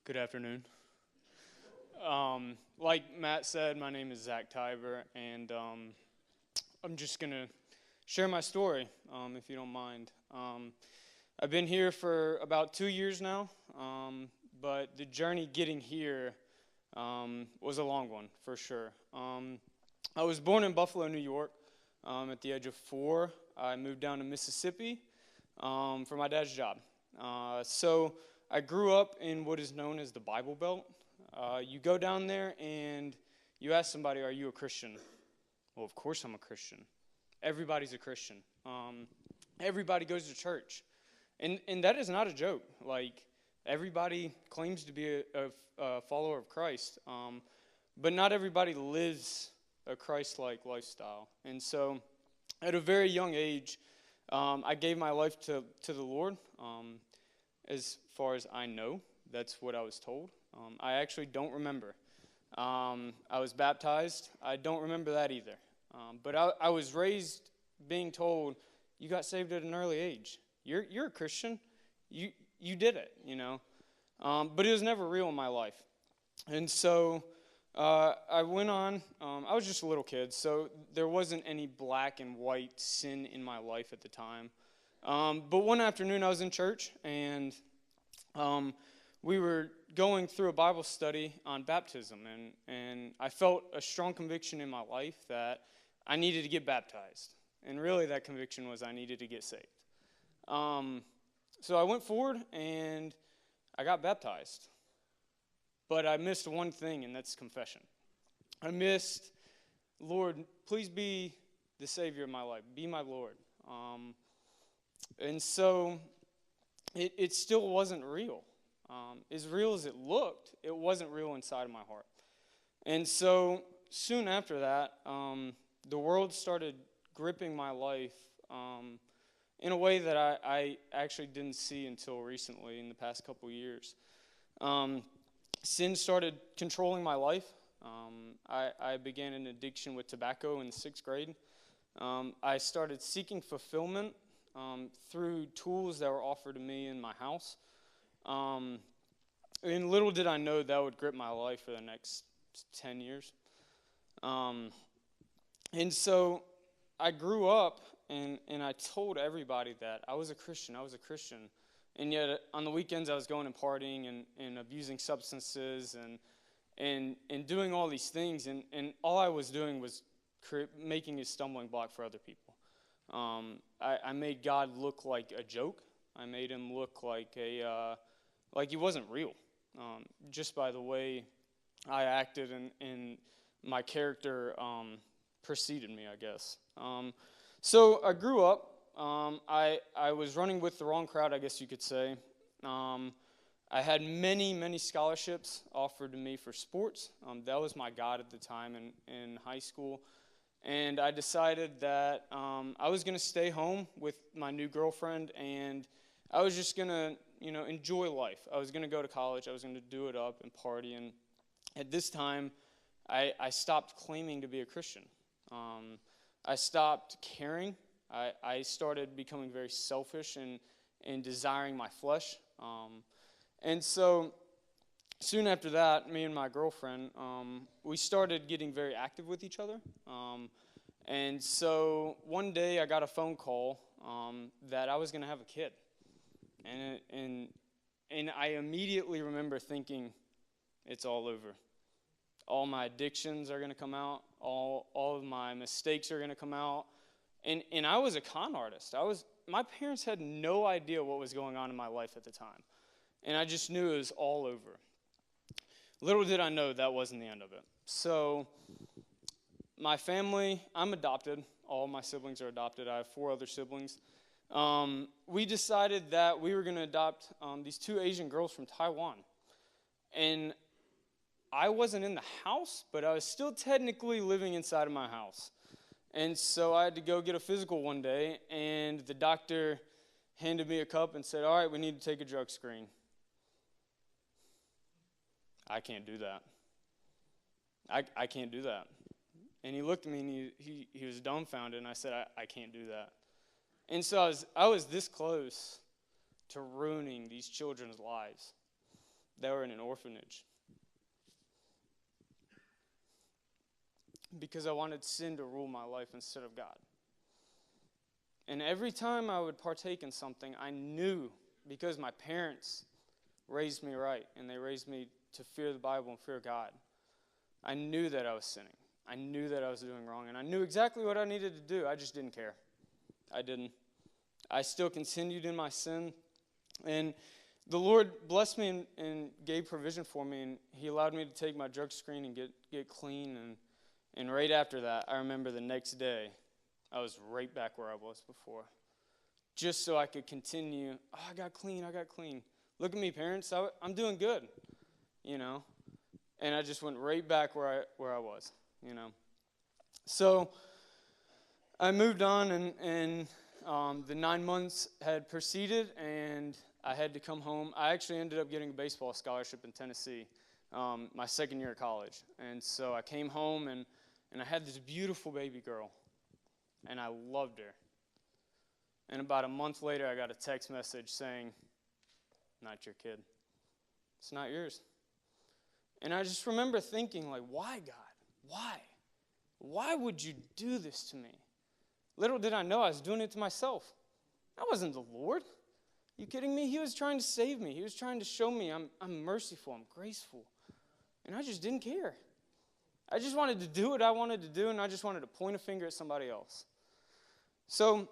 Good afternoon. Like Matt said, my name is Tybor, and I'm just going to share my story, if you don't mind. I've been here for about 2 years now, but the journey getting here was a long one, for sure. I was born in Buffalo, New York. At the age of 4, I moved down to Mississippi for my dad's job. So I grew up in what is known as the Bible Belt. You go down there and you ask somebody, are you a Christian? Well, of course I'm a Christian. Everybody's a Christian. Everybody goes to church. And that is not a joke. Like, everybody claims to be a follower of Christ, but not everybody lives a Christ-like lifestyle. And so at a very young age, I gave my life to the Lord. As far as I know, that's what I was told. I actually don't remember. I was baptized. I don't remember that either. But I was raised being told, you got saved at an early age. You're a Christian. You did it, you know. But it was never real in my life. And so I went on. I was just a little kid, so there wasn't any black and white sin in my life at the time. But one afternoon I was in church, and we were going through a Bible study on baptism, and I felt a strong conviction in my life that I needed to get baptized. And really that conviction was I needed to get saved. So I went forward, and I got baptized. But I missed one thing, and that's confession. I missed, Lord, please be the Savior of my life. Be my Lord. And so it still wasn't real. As real as it looked, it wasn't real inside of my heart. And so soon after that, the world started gripping my life in a way that I actually didn't see until recently, in the past couple years. Sin started controlling my life. I began an addiction with tobacco in the 6th grade. I started seeking fulfillment through tools that were offered to me in my house. And little did I know that would grip my life for the next 10 years. And so I grew up, and I told everybody that I was a Christian. And yet on the weekends I was going and partying and abusing substances and doing all these things. And all I was doing was making a stumbling block for other people. I made God look like a joke. I made him look like he wasn't real, just by the way I acted and my character preceded me, I guess. So I grew up. I was running with the wrong crowd, I guess you could say. I had many scholarships offered to me for sports. That was my God at the time in high school. And I decided that I was going to stay home with my new girlfriend, and I was just going to, enjoy life. I was going to go to college. I was going to do it up and party. And at this time, I stopped claiming to be a Christian. I stopped caring. I started becoming very selfish and desiring my flesh. And so soon after that, me and my girlfriend, we started getting very active with each other. And so one day I got a phone call that I was going to have a kid. And I immediately remember thinking, it's all over. All my addictions are going to come out. All of my mistakes are going to come out. And I was a con artist. My parents had no idea what was going on in my life at the time. And I just knew it was all over. Little did I know that wasn't the end of it. So my family, I'm adopted. All of my siblings are adopted. I have 4 other siblings. We decided that we were going to adopt these 2 Asian girls from Taiwan. And I wasn't in the house, but I was still technically living inside of my house. And so I had to go get a physical one day, and the doctor handed me a cup and said, all right, we need to take a drug screen. I can't do that. I can't do that. And he looked at me, and he was dumbfounded, and I said, I can't do that. And so I was this close to ruining these children's lives. They were in an orphanage. Because I wanted sin to rule my life instead of God. And every time I would partake in something, I knew, because my parents raised me right, and they raised me to fear the Bible and fear God, I knew that I was sinning. I knew that I was doing wrong, and I knew exactly what I needed to do. I just didn't care. I didn't. I still continued in my sin, and the Lord blessed me and gave provision for me, and He allowed me to take my drug screen and get clean, and right after that, I remember the next day, I was right back where I was before, just so I could continue. Oh, I got clean. Look at me, parents. I'm doing good, and I just went right back where I was, So I moved on, and the 9 months had proceeded, and I had to come home. I actually ended up getting a baseball scholarship in Tennessee my second year of college. And so I came home, and I had this beautiful baby girl, and I loved her. And about a month later, I got a text message saying, "Not your kid. It's not yours." And I just remember thinking, like, why, God? Why? Why would you do this to me? Little did I know I was doing it to myself. That wasn't the Lord. You kidding me? He was trying to save me. He was trying to show me I'm merciful, I'm graceful. And I just didn't care. I just wanted to do what I wanted to do, and I just wanted to point a finger at somebody else. So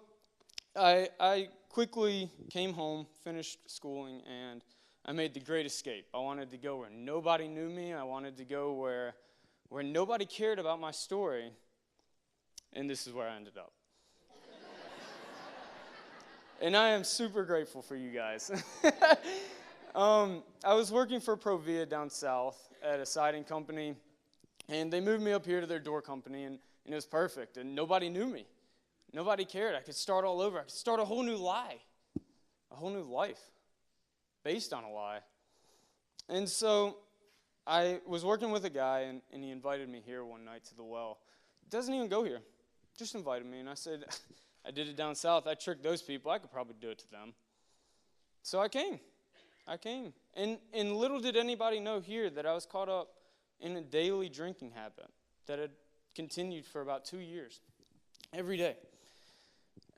I quickly came home, finished schooling, and I made the great escape. I wanted to go where nobody knew me. I wanted to go where nobody cared about my story. And this is where I ended up. And I am super grateful for you guys. I was working for Provia down south at a siding company, and they moved me up here to their door company, and it was perfect, and nobody knew me. Nobody cared. I could start all over. I could start a whole new life based on a lie. And so I was working with a guy, and he invited me here one night to the well. He doesn't even go here. Just invited me, and I said, I did it down south. I tricked those people. I could probably do it to them. So I came. And little did anybody know here that I was caught up in a daily drinking habit that had continued for about 2 years, every day.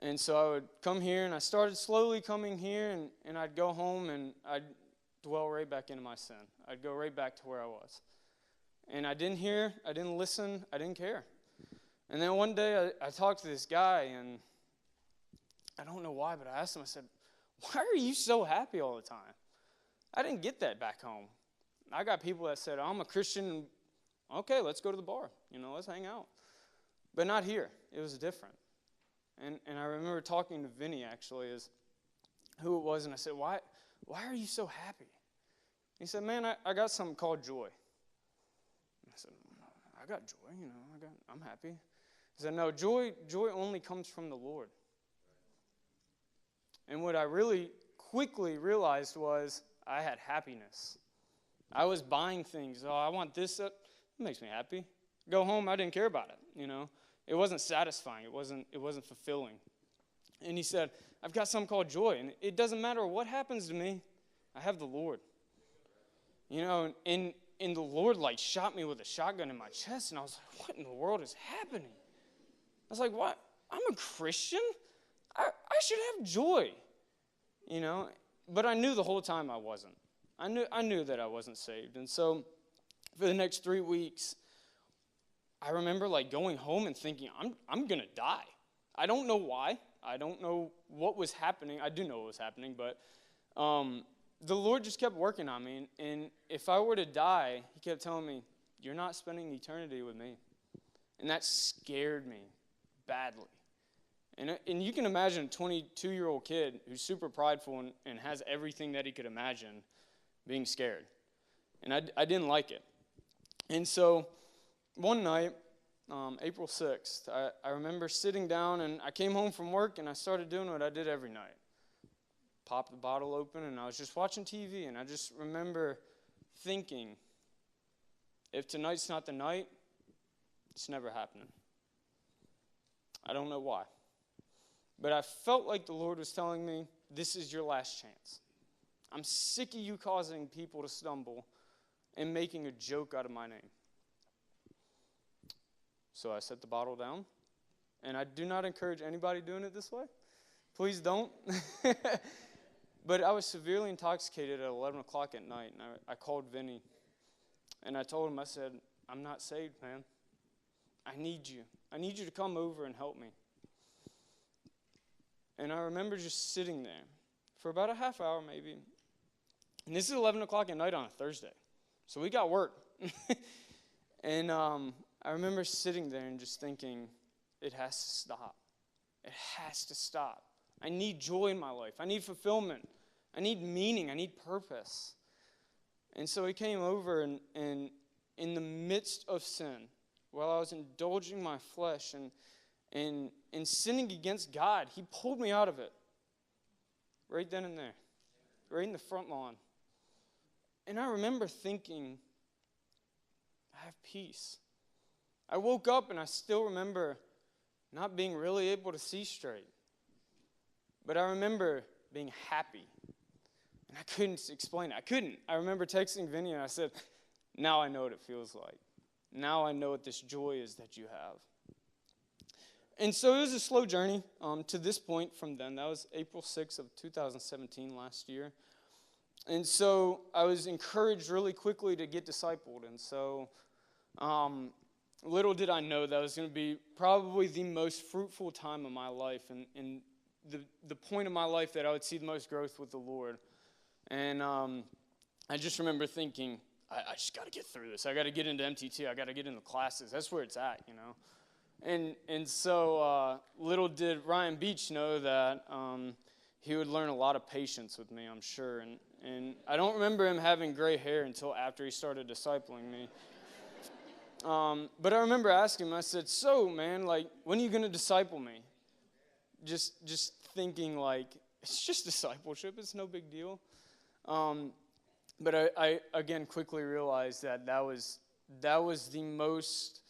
And so I would come here, and I started slowly coming here, and I'd go home, and I'd dwell right back into my sin. I'd go right back to where I was. And I didn't hear, I didn't listen, I didn't care. And then one day I talked to this guy, and I don't know why, but I asked him, I said, "Why are you so happy all the time?" I didn't get that back home. I got people that said, "I'm a Christian, okay, let's go to the bar, let's hang out." But not here. It was different. And I remember talking to Vinny, actually, as who it was, and I said, why are you so happy? He said, "Man, I got something called joy." I said, "I got joy, I'm happy." He said, "No, joy only comes from the Lord." And what I really quickly realized was I had happiness. I was buying things. Oh, I want this. It makes me happy. Go home, I didn't care about it, It wasn't satisfying. It wasn't fulfilling. And he said, "I've got something called joy, and it doesn't matter what happens to me. I have the Lord." And the Lord shot me with a shotgun in my chest, and I was like, what in the world is happening? I was like, what? I'm a Christian? I should have joy, But I knew the whole time I wasn't. I knew that I wasn't saved. And so for the next 3 weeks, I remember going home and thinking, I'm going to die. I don't know why. I don't know what was happening. I do know what was happening, but the Lord just kept working on me. And if I were to die, He kept telling me, "You're not spending eternity with me." And that scared me badly. And you can imagine a 22-year-old kid who's super prideful and has everything that he could imagine being scared. And I didn't like it. And so one night, April 6th, I remember sitting down, and I came home from work, and I started doing what I did every night. Popped the bottle open, and I was just watching TV, and I just remember thinking, if tonight's not the night, it's never happening. I don't know why. But I felt like the Lord was telling me, this is your last chance. I'm sick of you causing people to stumble and making a joke out of my name. So I set the bottle down, and I do not encourage anybody doing it this way. Please don't. But I was severely intoxicated at 11 o'clock at night, and I called Vinny, and I told him, I said, I'm not saved, man. I need you. I need you to come over and help me. And I remember just sitting there for about a half hour maybe. And this is 11 o'clock at night on a Thursday. So we got work. And I remember sitting there and just thinking, it has to stop. It has to stop. I need joy in my life. I need fulfillment. I need meaning. I need purpose. And so he came over, and in the midst of sin, while I was indulging my flesh and sinning against God, he pulled me out of it. Right then and there. Right in the front lawn. And I remember thinking, I have peace. I woke up and I still remember not being really able to see straight. But I remember being happy. And I couldn't explain it. I remember texting Vinny and I said, now I know what it feels like. Now I know what this joy is that you have. And so it was a slow journey to this point from then. That was April 6th of 2017 last year. And so I was encouraged really quickly to get discipled. And so little did I know that was going to be probably the most fruitful time of my life and the point of my life that I would see the most growth with the Lord. And I just remember thinking, I just got to get through this. I got to get into MTT. I got to get into classes. That's where it's at, you know. And so little did Ryan Beach know that he would learn a lot of patience with me, I'm sure. And I don't remember him having gray hair until after he started discipling me. But I remember asking him, I said, so, man, like, when are you going to disciple me? Just thinking, like, it's just discipleship. It's no big deal. But I again quickly realized that was the most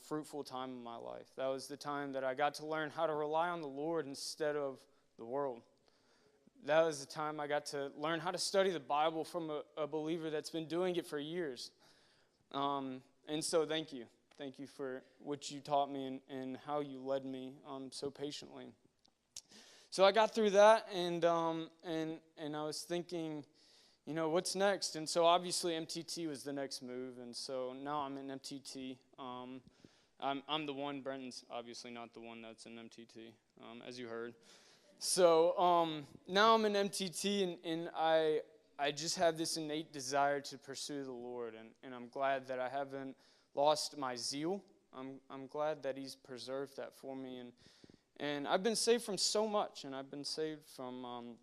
fruitful time of my life. That was the time that I got to learn how to rely on the Lord instead of the world. That was the time I got to learn how to study the Bible from a believer that's been doing it for years. And so thank you. Thank you for what you taught me and how you led me so patiently. So I got through that, and I was thinking, you know, what's next? And so obviously MTT was the next move, and so now I'm in MTT. I'm the one. Brenton's obviously not the one that's in MTT, as you heard. So now I'm in MTT, and I just have this innate desire to pursue the Lord, and I'm glad that I haven't lost my zeal. I'm glad that He's preserved that for me, and I've been saved from so much, and I've been saved from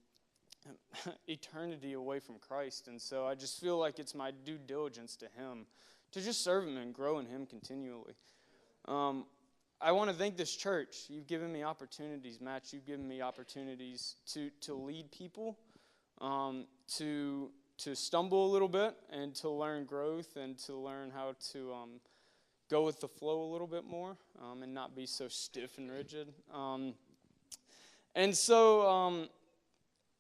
eternity away from Christ, and so I just feel like it's my due diligence to Him to just serve Him and grow in Him continually. I want to thank this church. You've given me opportunities, Matt. You've given me opportunities to lead people, to stumble a little bit, and to learn growth, and to learn how to go with the flow a little bit more, and not be so stiff and rigid. And so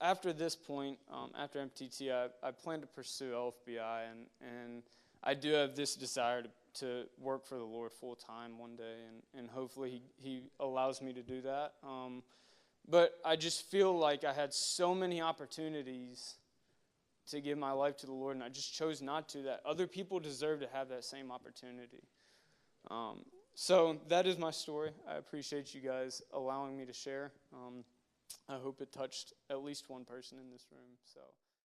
after this point, after MTT, I plan to pursue LFBI, and I do have this desire to work for the Lord full time one day, and hopefully He allows me to do that. But I just feel like I had so many opportunities to give my life to the Lord, and I just chose not to, that other people deserve to have that same opportunity. So that is my story. I appreciate you guys allowing me to share. I hope it touched at least one person in this room. So.